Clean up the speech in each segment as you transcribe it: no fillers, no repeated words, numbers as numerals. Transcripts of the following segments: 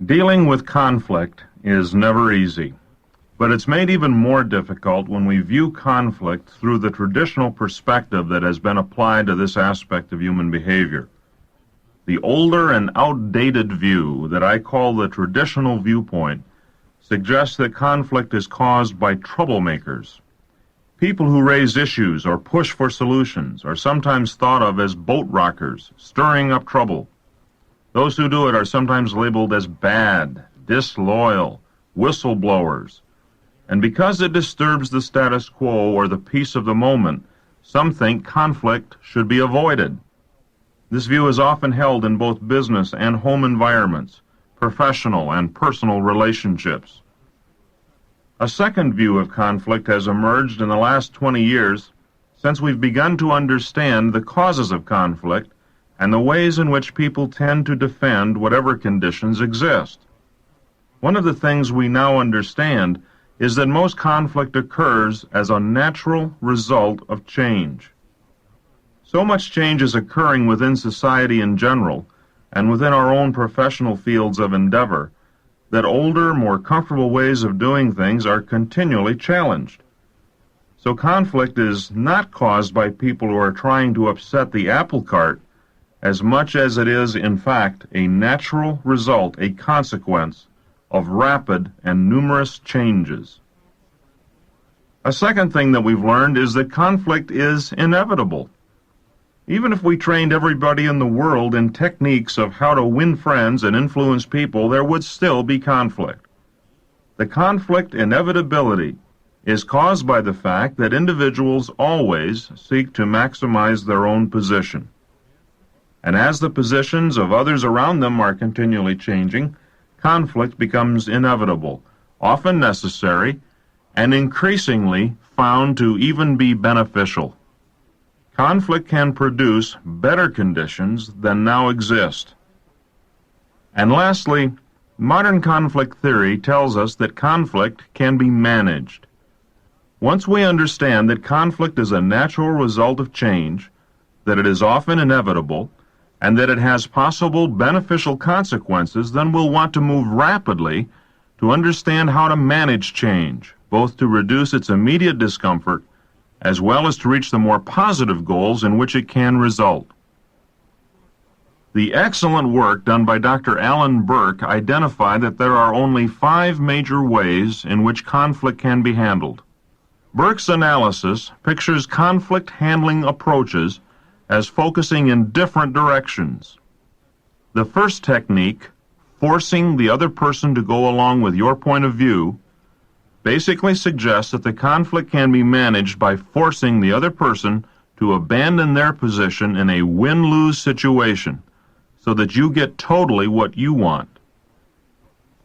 Dealing with conflict is never easy, but it's made even more difficult when we view conflict through the traditional perspective that has been applied to this aspect of human behavior. The older and outdated view that I call the traditional viewpoint suggests that conflict is caused by troublemakers. People who raise issues or push for solutions are sometimes thought of as boat rockers, stirring up trouble. Those who do it are sometimes labeled as bad, disloyal, whistleblowers. And because it disturbs the status quo or the peace of the moment, some think conflict should be avoided. This view is often held in both business and home environments, professional and personal relationships. A second view of conflict has emerged in the last 20 years since we've begun to understand the causes of conflict and the ways in which people tend to defend whatever conditions exist. One of the things we now understand is that most conflict occurs as a natural result of change. So much change is occurring within society in general and within our own professional fields of endeavor that older, more comfortable ways of doing things are continually challenged. So conflict is not caused by people who are trying to upset the apple cart as much as it is, in fact, a natural result, a consequence of rapid and numerous changes. A second thing that we've learned is that conflict is inevitable. Even if we trained everybody in the world in techniques of how to win friends and influence people, there would still be conflict. The conflict inevitability is caused by the fact that individuals always seek to maximize their own position. And as the positions of others around them are continually changing, conflict becomes inevitable, often necessary, and increasingly found to even be beneficial. Conflict can produce better conditions than now exist. And lastly, modern conflict theory tells us that conflict can be managed. Once we understand that conflict is a natural result of change, that it is often inevitable, and that it has possible beneficial consequences, then we'll want to move rapidly to understand how to manage change, both to reduce its immediate discomfort as well as to reach the more positive goals in which it can result. The excellent work done by Dr. Alan Burke identified that there are only 5 major ways in which conflict can be handled. Burke's analysis pictures conflict handling approaches as focusing in different directions. The first technique, forcing the other person to go along with your point of view, basically suggests that the conflict can be managed by forcing the other person to abandon their position in a win-lose situation so that you get totally what you want.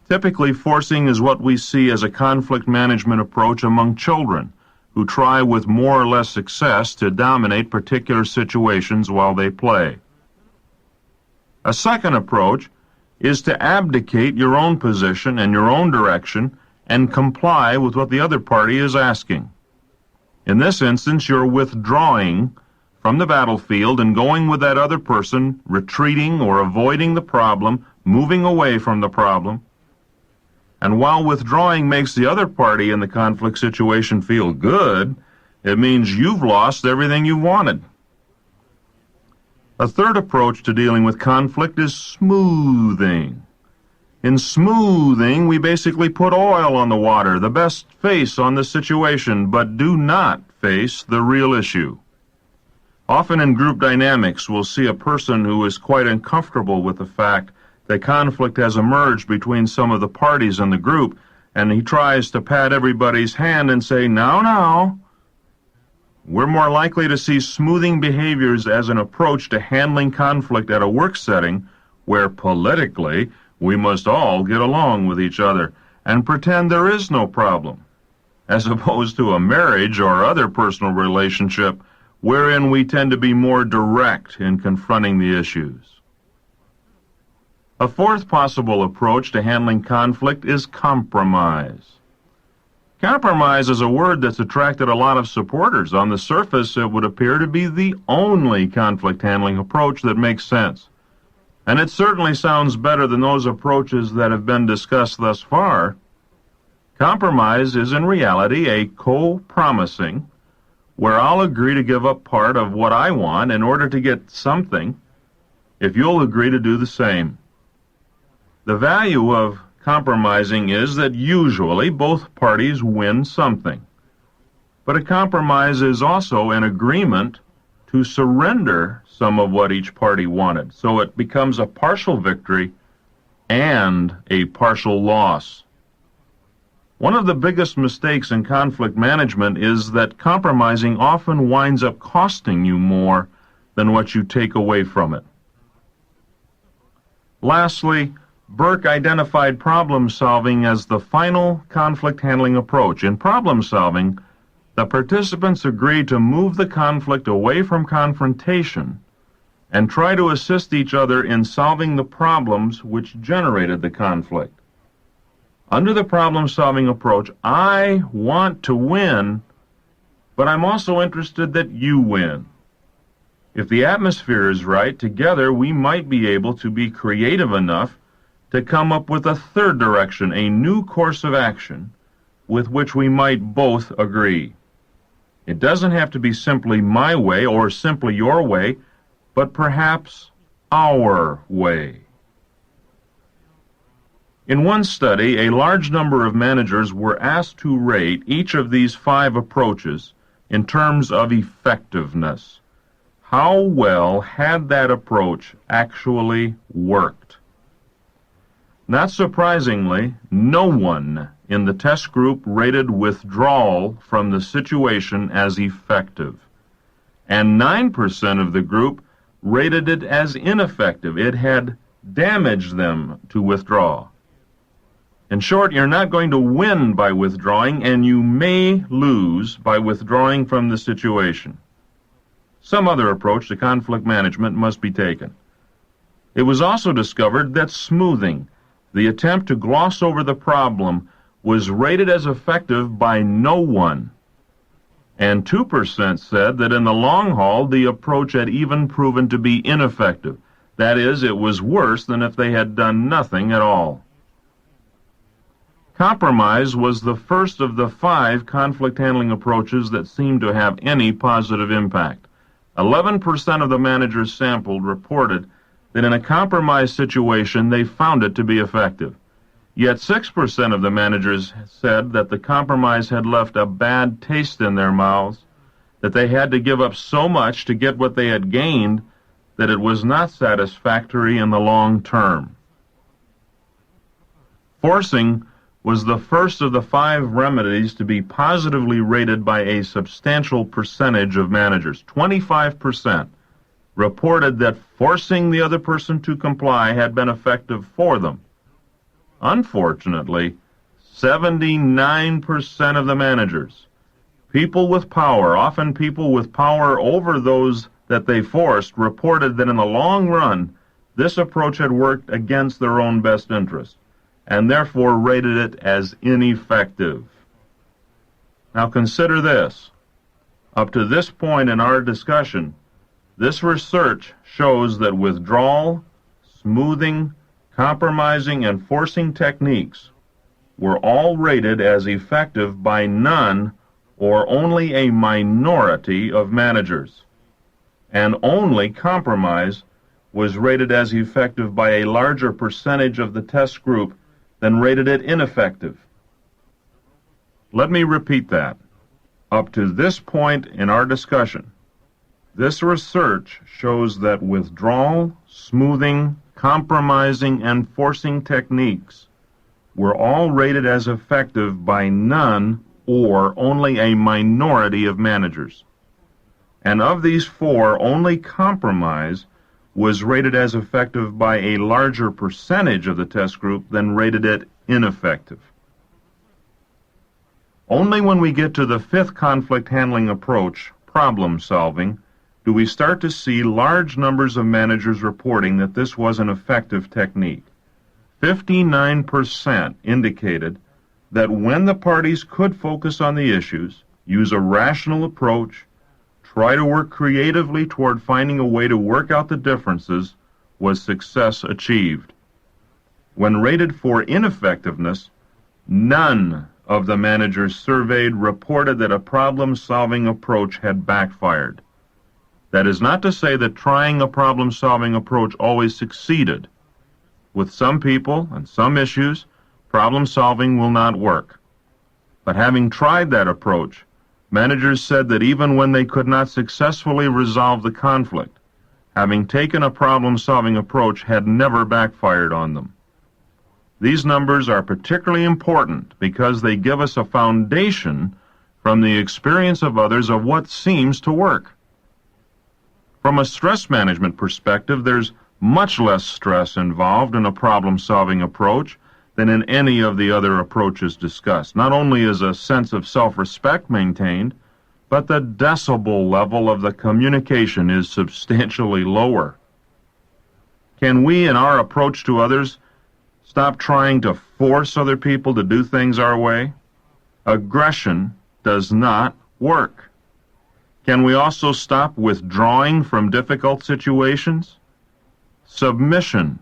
Typically, forcing is what we see as a conflict management approach among children, who try with more or less success to dominate particular situations while they play. A second approach is to abdicate your own position and your own direction and comply with what the other party is asking. In this instance, you're withdrawing from the battlefield and going with that other person, retreating or avoiding the problem, moving away from the problem. And while withdrawing makes the other party in the conflict situation feel good, it means you've lost everything you wanted. A third approach to dealing with conflict is smoothing. In smoothing, we basically put oil on the water, the best face on the situation, but do not face the real issue. Often in group dynamics, we'll see a person who is quite uncomfortable with the fact that conflict has emerged between some of the parties in the group, and he tries to pat everybody's hand and say, now. We're more likely to see smoothing behaviors as an approach to handling conflict at a work setting where politically we must all get along with each other and pretend there is no problem, as opposed to a marriage or other personal relationship wherein we tend to be more direct in confronting the issues. A fourth possible approach to handling conflict is compromise. Compromise is a word that's attracted a lot of supporters. On the surface, it would appear to be the only conflict handling approach that makes sense. And it certainly sounds better than those approaches that have been discussed thus far. Compromise is in reality a co-promising, where I'll agree to give up part of what I want in order to get something, if you'll agree to do the same. The value of compromising is that usually both parties win something. But a compromise is also an agreement to surrender some of what each party wanted, so it becomes a partial victory and a partial loss. One of the biggest mistakes in conflict management is that compromising often winds up costing you more than what you take away from it. Lastly, Burke identified problem solving as the final conflict handling approach. In problem solving, the participants agree to move the conflict away from confrontation and try to assist each other in solving the problems which generated the conflict. Under the problem-solving approach, I want to win, but I'm also interested that you win. If the atmosphere is right, together we might be able to be creative enough to come up with a third direction, a new course of action, with which we might both agree. It doesn't have to be simply my way or simply your way, but perhaps our way. In one study, a large number of managers were asked to rate each of these 5 approaches in terms of effectiveness. How well had that approach actually worked? Not surprisingly, no one in the test group rated withdrawal from the situation as effective, and 9% of the group rated it as ineffective. It had damaged them to withdraw. In short, you're not going to win by withdrawing, and you may lose by withdrawing from the situation. Some other approach to conflict management must be taken. It was also discovered that smoothing, the attempt to gloss over the problem, was rated as effective by no one. And 2% said that in the long haul, the approach had even proven to be ineffective. That is, it was worse than if they had done nothing at all. Compromise was the first of the 5 conflict handling approaches that seemed to have any positive impact. 11% of the managers sampled reported that in a compromise situation they found it to be effective. Yet 6% of the managers said that the compromise had left a bad taste in their mouths, that they had to give up so much to get what they had gained that it was not satisfactory in the long term. Forcing was the first of the 5 remedies to be positively rated by a substantial percentage of managers. 25% reported that forcing the other person to comply had been effective for them. Unfortunately, 79% of the managers, people with power, often people with power over those that they forced, reported that in the long run, this approach had worked against their own best interest, and therefore rated it as ineffective. Now consider this. Up to this point in our discussion, this research shows that withdrawal, smoothing, compromising, and forcing techniques were all rated as effective by none or only a minority of managers, and only compromise was rated as effective by a larger percentage of the test group than rated it ineffective. Let me repeat that. Up to this point in our discussion, this research shows that withdrawal, smoothing, compromising, and forcing techniques were all rated as effective by none or only a minority of managers. And of these 4, only compromise was rated as effective by a larger percentage of the test group than rated it ineffective. Only when we get to the 5th conflict handling approach, problem solving, do we start to see large numbers of managers reporting that this was an effective technique. 59% indicated that when the parties could focus on the issues, use a rational approach, try to work creatively toward finding a way to work out the differences, was success achieved. When rated for ineffectiveness, none of the managers surveyed reported that a problem-solving approach had backfired. That is not to say that trying a problem-solving approach always succeeded. With some people and some issues, problem-solving will not work. But having tried that approach, managers said that even when they could not successfully resolve the conflict, having taken a problem-solving approach had never backfired on them. These numbers are particularly important because they give us a foundation from the experience of others of what seems to work. From a stress management perspective, there's much less stress involved in a problem-solving approach than in any of the other approaches discussed. Not only is a sense of self-respect maintained, but the decibel level of the communication is substantially lower. Can we, in our approach to others, stop trying to force other people to do things our way? Aggression does not work. Can we also stop withdrawing from difficult situations? Submission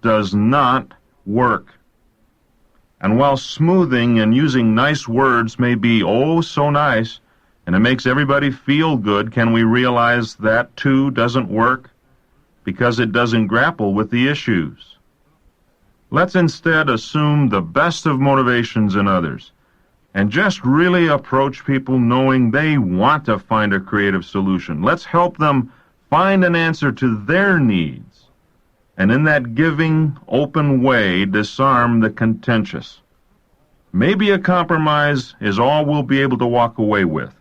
does not work. And while smoothing and using nice words may be oh so nice, and it makes everybody feel good, can we realize that too doesn't work because it doesn't grapple with the issues? Let's instead assume the best of motivations in others and just really approach people knowing they want to find a creative solution. Let's help them find an answer to their needs, and in that giving, open way, disarm the contentious. Maybe a compromise is all we'll be able to walk away with,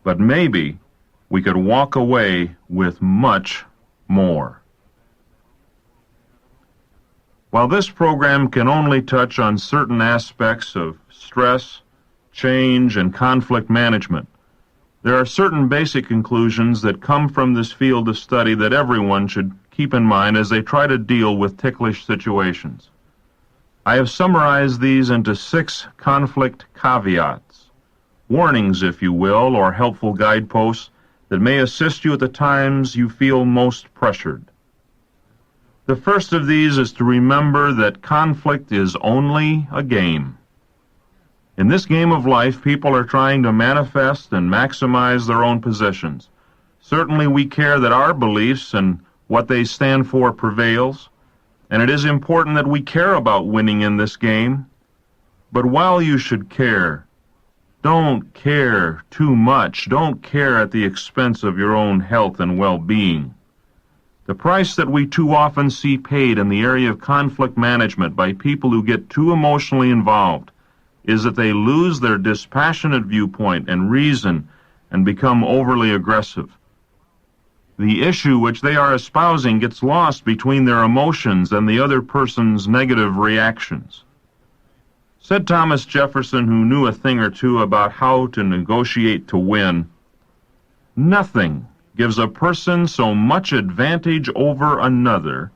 but maybe we could walk away with much more. While this program can only touch on certain aspects of stress, change, and conflict management, there are certain basic conclusions that come from this field of study that everyone should keep in mind as they try to deal with ticklish situations. I have summarized these into 6 conflict caveats, warnings, if you will, or helpful guideposts that may assist you at the times you feel most pressured. The first of these is to remember that conflict is only a game. In this game of life, people are trying to manifest and maximize their own positions. Certainly we care that our beliefs and what they stand for prevails, and it is important that we care about winning in this game. But while you should care, don't care too much. Don't care at the expense of your own health and well-being. The price that we too often see paid in the area of conflict management by people who get too emotionally involved is that they lose their dispassionate viewpoint and reason and become overly aggressive. The issue which they are espousing gets lost between their emotions and the other person's negative reactions. Said Thomas Jefferson, who knew a thing or two about how to negotiate to win, "Nothing gives a person so much advantage over another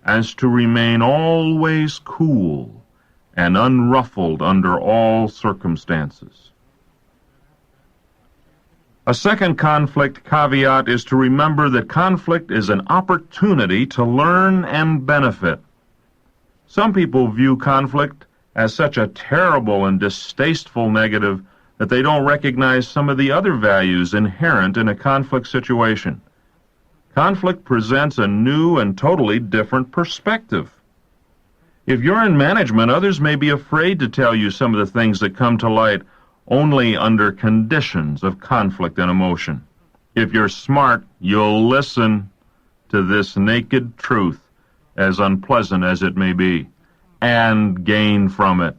as to remain always cool and unruffled under all circumstances." A second conflict caveat is to remember that conflict is an opportunity to learn and benefit. Some people view conflict as such a terrible and distasteful negative that they don't recognize some of the other values inherent in a conflict situation. Conflict presents a new and totally different perspective. If you're in management, others may be afraid to tell you some of the things that come to light only under conditions of conflict and emotion. If you're smart, you'll listen to this naked truth, as unpleasant as it may be, and gain from it.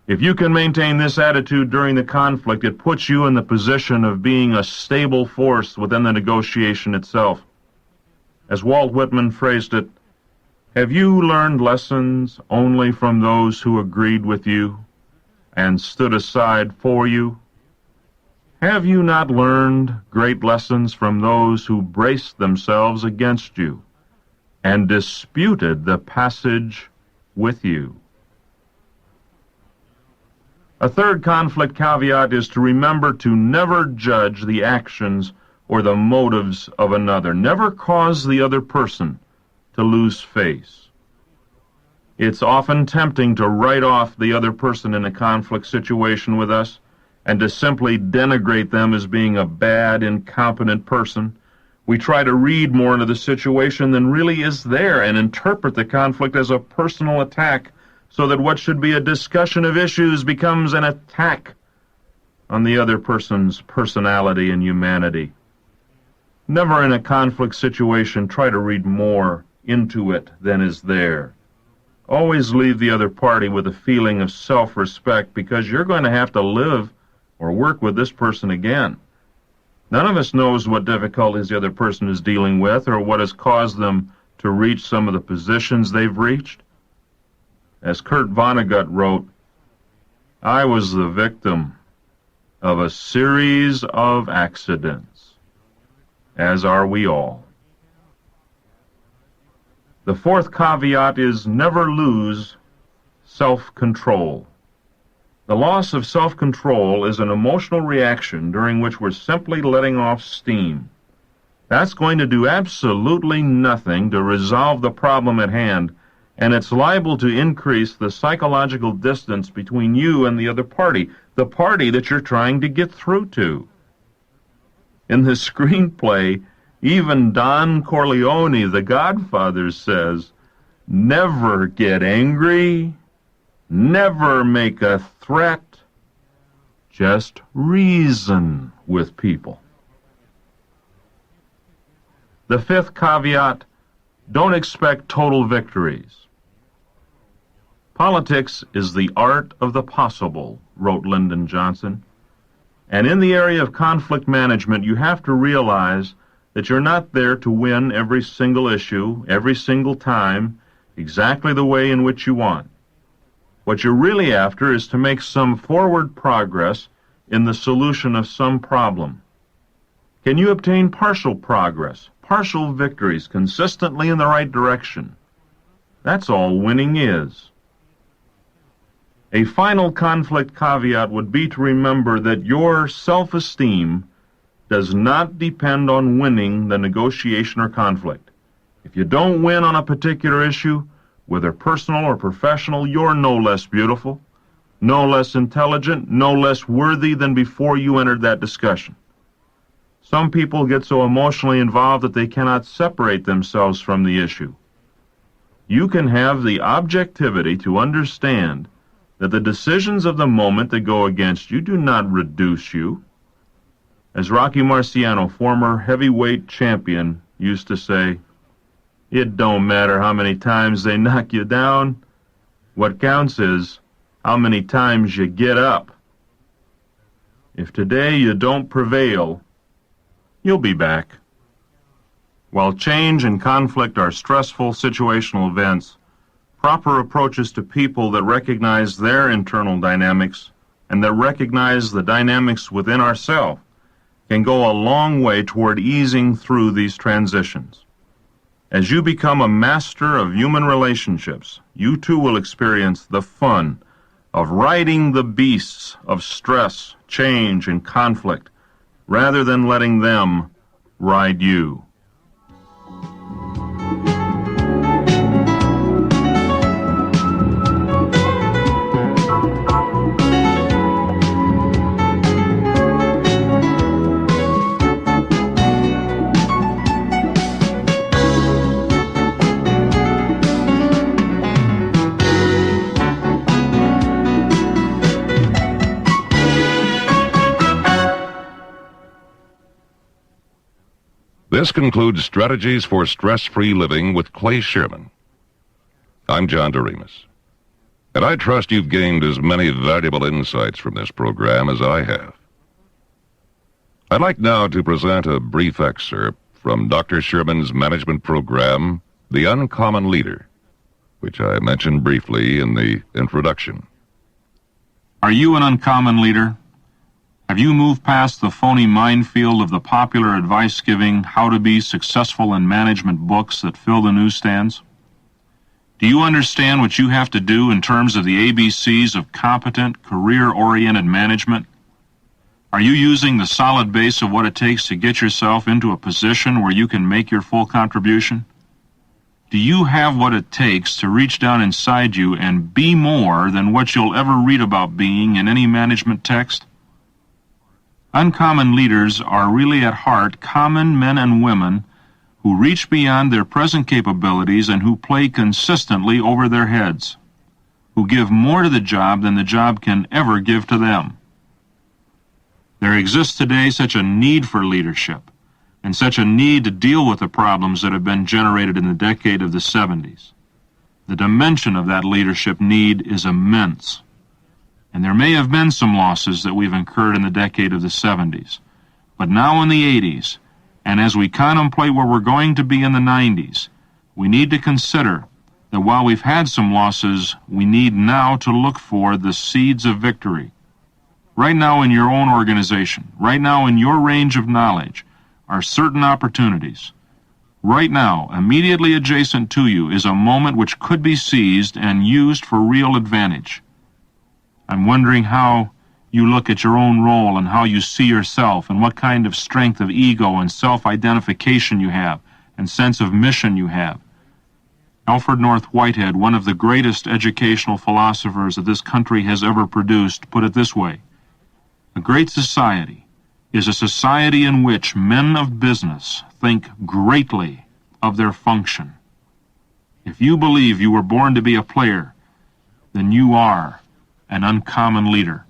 If you can maintain this attitude during the conflict, it puts you in the position of being a stable force within the negotiation itself. As Walt Whitman phrased it, "Have you learned lessons only from those who agreed with you and stood aside for you? Have you not learned great lessons from those who braced themselves against you and disputed the passage with you?" A third conflict caveat is to remember to never judge the actions or the motives of another. Never cause the other person to lose face. It's often tempting to write off the other person in a conflict situation with us and to simply denigrate them as being a bad, incompetent person. We try to read more into the situation than really is there and interpret the conflict as a personal attack so that what should be a discussion of issues becomes an attack on the other person's personality and humanity. Never in a conflict situation try to read more into it than is there. Always leave the other party with a feeling of self-respect, because you're going to have to live or work with this person again. None of us knows what difficulties the other person is dealing with or what has caused them to reach some of the positions they've reached. As Kurt Vonnegut wrote, I was the victim of a series of accidents, as are we all. The fourth caveat is never lose self-control. The loss of self-control is an emotional reaction during which we're simply letting off steam. That's going to do absolutely nothing to resolve the problem at hand, and it's liable to increase the psychological distance between you and the other party, the party that you're trying to get through to. In the screenplay, even Don Corleone, the Godfather, says, never get angry, never make a threat, just reason with people. The fifth caveat, don't expect total victories. Politics is the art of the possible, wrote Lyndon Johnson. And in the area of conflict management, you have to realize that you're not there to win every single issue, every single time, exactly the way in which you want. What you're really after is to make some forward progress in the solution of some problem. Can you obtain partial progress, partial victories, consistently in the right direction? That's all winning is. A final conflict caveat would be to remember that your self-esteem does not depend on winning the negotiation or conflict. If you don't win on a particular issue, whether personal or professional, you're no less beautiful, no less intelligent, no less worthy than before you entered that discussion. Some people get so emotionally involved that they cannot separate themselves from the issue. You can have the objectivity to understand that the decisions of the moment that go against you do not reduce you. As Rocky Marciano, former heavyweight champion, used to say, it don't matter how many times they knock you down. What counts is how many times you get up. If today you don't prevail, you'll be back. While change and conflict are stressful situational events, proper approaches to people that recognize their internal dynamics and that recognize the dynamics within ourselves can go a long way toward easing through these transitions. As you become a master of human relationships, you too will experience the fun of riding the beasts of stress, change, and conflict, rather than letting them ride you. This concludes Strategies for Stress-Free Living with Clay Sherman. I'm John Doremus, and I trust you've gained as many valuable insights from this program as I have. I'd like now to present a brief excerpt from Dr. Sherman's management program, The Uncommon Leader, which I mentioned briefly in the introduction. Are you an uncommon leader? Have you moved past the phony minefield of the popular advice-giving, how-to-be successful in management books that fill the newsstands? Do you understand what you have to do in terms of the ABCs of competent, career-oriented management? Are you using the solid base of what it takes to get yourself into a position where you can make your full contribution? Do you have what it takes to reach down inside you and be more than what you'll ever read about being in any management text? Uncommon leaders are really at heart common men and women who reach beyond their present capabilities and who play consistently over their heads, who give more to the job than the job can ever give to them. There exists today such a need for leadership, and such a need to deal with the problems that have been generated in the decade of the 70s. The dimension of that leadership need is immense. And there may have been some losses that we've incurred in the decade of the 70s. But now in the 80s, and as we contemplate where we're going to be in the 90s, we need to consider that while we've had some losses, we need now to look for the seeds of victory. Right now in your own organization, right now in your range of knowledge, are certain opportunities. Right now, immediately adjacent to you, is a moment which could be seized and used for real advantage. I'm wondering how you look at your own role and how you see yourself and what kind of strength of ego and self-identification you have and sense of mission you have. Alfred North Whitehead, one of the greatest educational philosophers that this country has ever produced, put it this way: a great society is a society in which men of business think greatly of their function. If you believe you were born to be a player, then you are an uncommon leader.